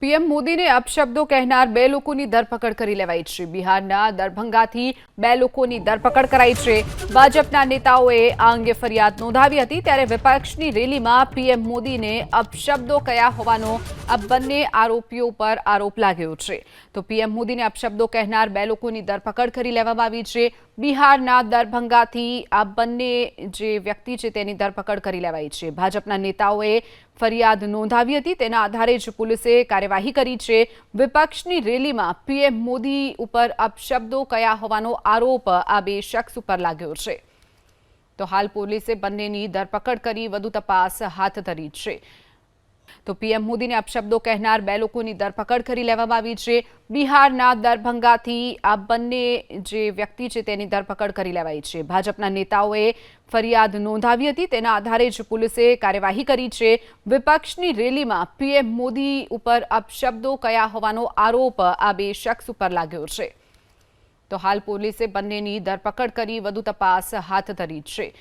PM મોદીને અપશબ્દો કહેનાર બે લોકોની ધરપકડ કરી લેવાઈ છે। બિહારના દરભંગાથી બે લોકોની ધરપકડ કરાઈ છે। ભાજપના નેતાઓએ આ અંગે ફરિયાદ નોંધાવી હતી, ત્યારે વિપક્ષની રેલીમાં પીએમ મોદીને અપશબ્દો કયા હોવાનો આ બંને આરોપીઓ પર આરોપ લાગ્યો છે। તો પીએમ મોદીને અપશબ્દો કહેનાર બે લોકોની ધરપકડ કરી લેવામાં આવી છે। બિહારના દરભંગાથી આ બંને જે વ્યક્તિ છે તેની ધરપકડ કરી લેવાઈ છે। ભાજપના નેતાઓએ ફરિયાદ નોંધાવી હતી, તેના આધારે જ પોલીસે કાર્યવાહી કરી છે। વિપક્ષની રેલીમાં પીએમ મોદી ઉપર અપશબ્દો કયા હોવાનો આરોપ આ બે શખ્સ ઉપર લાગ્યો છે। તો હાલ પોલીસે બંનેની ધરપકડ કરી વધુ તપાસ હાથ ધરી છે। તો પીએમ મોદીને અપશબ્દો કહેનાર બે લોકોની ધરપકડ કરી લેવામાં આવી છે। બિહારના દરભંગાથી આ બંને જે વ્યક્તિ છે તેની ધરપકડ કરી લેવાઈ છે। ભાજપના નેતાઓએ ફરિયાદ નોંધાવી હતી, તેના આધારે જ પોલીસે કાર્યવાહી કરી છે। વિપક્ષની રેલીમાં પીએમ મોદી ઉપર અપશબ્દો કયા હોવાનો આરોપ આ બે શખ્સ ઉપર લાગ્યો છે। તો હાલ પોલીસે બંનેની ધરપકડ કરી વધુ તપાસ હાથ ધરી છે।